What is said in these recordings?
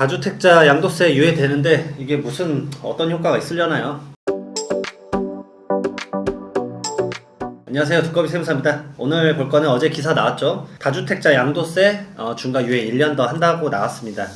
다주택자 양도세 유예되는데 이게 무슨 어떤 효과가 있으려나요? 안녕하세요, 두꺼비 세무사입니다. 오늘 볼 거는 어제 기사 나왔죠. 다주택자 양도세 중과 유예 1년 더 한다고 나왔습니다.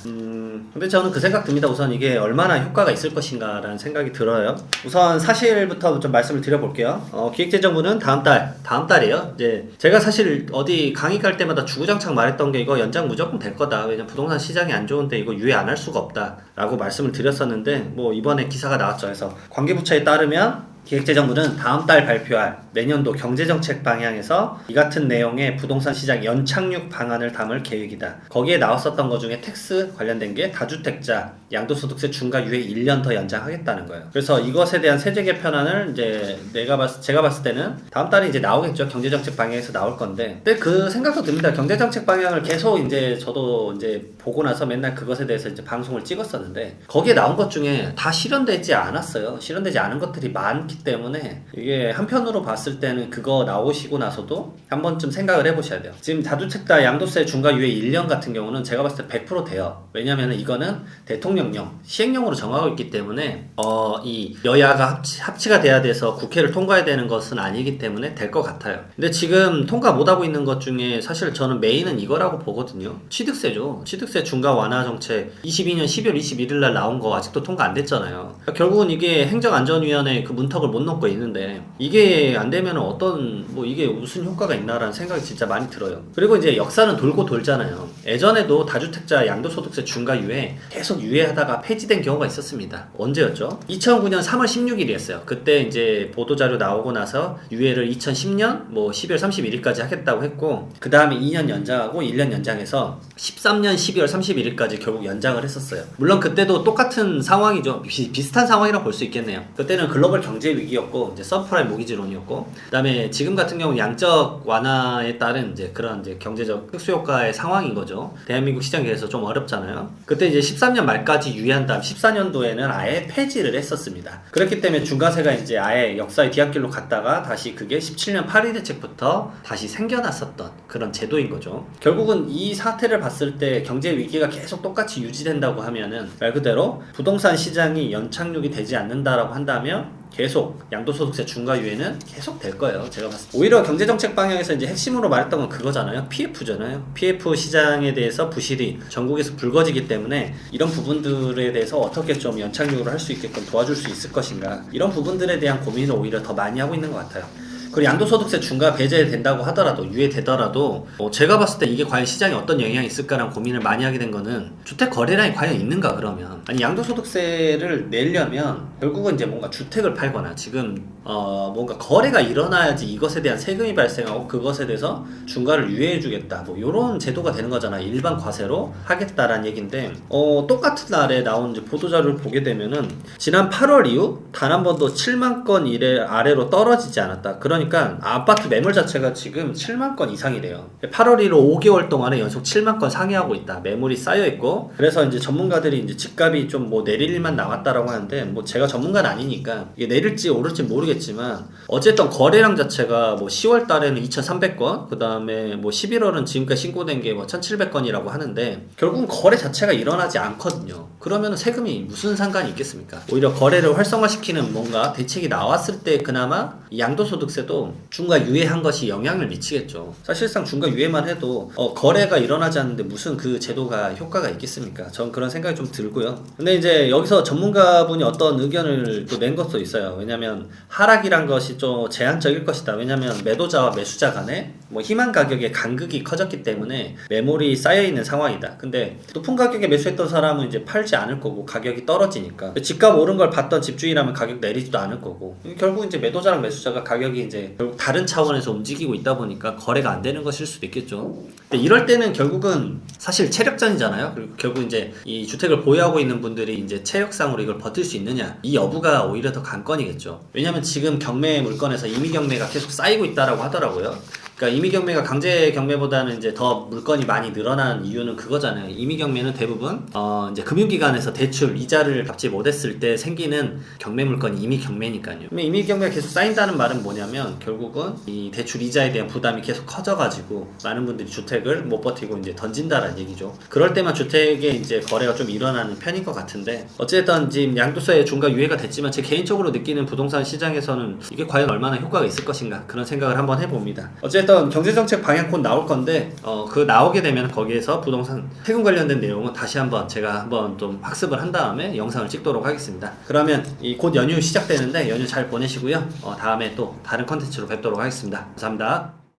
근데 저는 그 생각 듭니다. 우선 이게 얼마나 효과가 있을 것인가 라는 생각이 들어요. 우선 사실부터 좀 말씀을 드려볼게요. 기획재정부는 다음 달이에요. 이제 제가 사실 어디 강의 갈 때마다 주구장창 말했던 게 이거 연장 무조건 될 거다. 왜냐면 부동산 시장이 안 좋은데 이거 유예 안 할 수가 없다 라고 말씀을 드렸었는데, 뭐 이번에 기사가 나왔죠. 그래서 관계부처에 따르면 기획재정부는 다음 달 발표할 내년도 경제정책 방향에서 이 같은 내용의 부동산 시장 연착륙 방안을 담을 계획이다. 거기에 나왔었던 것 중에 텍스 관련된 게 다주택자 양도소득세 중과 유예 1년 더 연장하겠다는 거예요. 그래서 이것에 대한 세제 개편안을 이제 제가 봤을 때는 다음 달에 이제 나오겠죠. 경제정책 방향에서 나올 건데. 근데 그 생각도 듭니다. 경제정책 방향을 계속 이제 저도 이제 보고 나서 맨날 그것에 대해서 이제 방송을 찍었었는데, 거기에 나온 것 중에 다 실현되지 않았어요. 실현되지 않은 것들이 많기 때문에 이게 한편으로 봤을 때는 그거 나오시고 나서도 한 번쯤 생각을 해보셔야 돼요. 지금 다주택자 양도세 중과 유예 1년 같은 경우는 제가 봤을 때 100% 돼요. 왜냐면 이거는 대통령령, 시행령으로 정하고 있기 때문에 이 여야가 합치가 돼야 돼서 국회를 통과해야 되는 것은 아니기 때문에 될 것 같아요. 근데 지금 통과 못하고 있는 것 중에 사실 저는 메인은 이거라고 보거든요. 취득세죠. 취득세 중과 완화 정책 22년 12월 21일 날 나온 거 아직도 통과 안 됐잖아요. 그러니까 결국은 이게 행정안전위원회 그 문턱을 못 넘고 있는데, 이게 안 되면 이게 무슨 효과가 있나라는 생각이 진짜 많이 들어요. 그리고 이제 역사는 돌고 돌잖아요. 예전에도 다주택자 양도소득세 중과 유예 계속 유예하다가 폐지된 경우가 있었습니다. 언제였죠? 2009년 3월 16일이었어요. 그때 이제 보도자료 나오고 나서 유예를 2010년 12월 31일까지 하겠다고 했고, 그 다음에 2년 연장하고 1년 연장해서 13년 12월 31일까지 결국 연장을 했었어요. 물론 그때도 똑같은 상황이죠. 비슷한 상황이라고 볼 수 있겠네요. 그때는 글로벌 경제 위기였고 이제 서프라임 모기지론이었고, 그다음에 지금 같은 경우는 양적 완화에 따른 이제 그런 이제 경제적 특수효과의 상황인 거죠. 대한민국 시장에서 좀 어렵잖아요. 그때 이제 13년 말까지 유예한 다음 14년도에는 아예 폐지를 했었습니다. 그렇기 때문에 중과세가 이제 아예 역사의 뒤안길로 갔다가 다시 그게 17년 8.1 대책부터 다시 생겨났었던 그런 제도인 거죠. 결국은 이 사태를 봤을 때 경제 위기가 계속 똑같이 유지된다고 하면은 말 그대로 부동산 시장이 연착륙이 되지 않는다라고 한다면 계속 양도소득세 중과 유예는 계속 될 거예요. 제가 봤을 때. 오히려 경제정책 방향에서 이제 핵심으로 말했던 건 그거잖아요. PF잖아요. PF 시장에 대해서 부실이 전국에서 불거지기 때문에 이런 부분들에 대해서 어떻게 좀 연착륙을 할 수 있게끔 도와줄 수 있을 것인가, 이런 부분들에 대한 고민을 오히려 더 많이 하고 있는 것 같아요. 그리고 양도소득세 중과 배제된다고 하더라도, 유예되더라도 제가 봤을 때 이게 과연 시장에 어떤 영향이 있을까라는 고민을 많이 하게 된 거는, 주택 거래량이 과연 있는가 그러면. 아니, 양도소득세를 내려면 결국은 이제 뭔가 주택을 팔거나 지금 뭔가 거래가 일어나야지 이것에 대한 세금이 발생하고 그것에 대해서 중과를 유예해주겠다, 요런 제도가 되는 거잖아. 일반 과세로 하겠다라는 얘기인데, 똑같은 날에 나온 이제 보도자료를 보게 되면은 지난 8월 이후 단 한 번도 7만 건 아래로 떨어지지 않았다. 그러니까 아파트 매물 자체가 지금 7만 건 이상이래요. 8월 이후 5개월 동안에 연속 7만 건 상회하고 있다. 매물이 쌓여 있고. 그래서 이제 전문가들이 이제 집값이 좀 내릴 일만 남았다라고 하는데, 제가 전문가는 아니니까 이게 내릴지 오를지 모르겠지만, 어쨌든 거래량 자체가 10월 달에는 2,300건, 그 다음에 11월은 지금까지 신고된 게 1,700건이라고 하는데, 결국은 거래 자체가 일어나지 않거든요. 그러면 세금이 무슨 상관이 있겠습니까? 오히려 거래를 활성화시키는 뭔가 대책이 나왔을 때 그나마 양도소득세도 중과 유예한 것이 영향을 미치겠죠. 사실상 중과 유예만 해도 거래가 일어나지 않는데 무슨 그 제도가 효과가 있겠습니까? 전 그런 생각이 좀 들고요. 근데 이제 여기서 전문가분이 어떤 의견을 또 낸 것도 있어요. 왜냐면 하락이란 것이 좀 제한적일 것이다. 왜냐면 매도자와 매수자 간에 희망 가격의 간극이 커졌기 때문에 매물이 쌓여있는 상황이다. 근데 높은 가격에 매수했던 사람은 이제 팔지 않을 거고, 가격이 떨어지니까. 집값 오른 걸 봤던 집주인이라면 가격 내리지도 않을 거고, 결국 이제 매도자랑 매수자가 가격이 이제 결국 다른 차원에서 움직이고 있다 보니까 거래가 안 되는 것일 수도 있겠죠. 근데 이럴 때는 결국은 사실 체력전이잖아요. 그리고 결국 이제 이 주택을 보유하고 있는 분들이 이제 체력상으로 이걸 버틸 수 있느냐, 이 여부가 오히려 더 관건이겠죠. 왜냐면 지금 경매 물건에서 임의 경매가 계속 쌓이고 있다라고 하더라고요. 그러니까 임의경매가 강제경매보다는 이제 더 물건이 많이 늘어난 이유는 그거잖아요. 임의경매는 대부분 이제 금융기관에서 대출 이자를 갚지 못했을 때 생기는 경매 물건이 임의경매니까요. 임의경매가 계속 쌓인다는 말은 뭐냐면 결국은 이 대출 이자에 대한 부담이 계속 커져가지고 많은 분들이 주택을 못 버티고 이제 던진다라는 얘기죠. 그럴 때만 주택의 이제 거래가 좀 일어나는 편인 것 같은데 어쨌든 지금 양도세 중과 유예가 됐지만 제 개인적으로 느끼는 부동산 시장에서는 이게 과연 얼마나 효과가 있을 것인가 그런 생각을 한번 해봅니다. 어쨌든 경제정책 방향 곧 나올 건데 그 나오게 되면 거기에서 부동산 세금 관련된 내용은 다시 한번 제가 한번 좀 학습을 한 다음에 영상을 찍도록 하겠습니다. 그러면 곧 연휴 시작되는데 연휴 잘 보내시고요. 다음에 또 다른 컨텐츠로 뵙도록 하겠습니다. 감사합니다.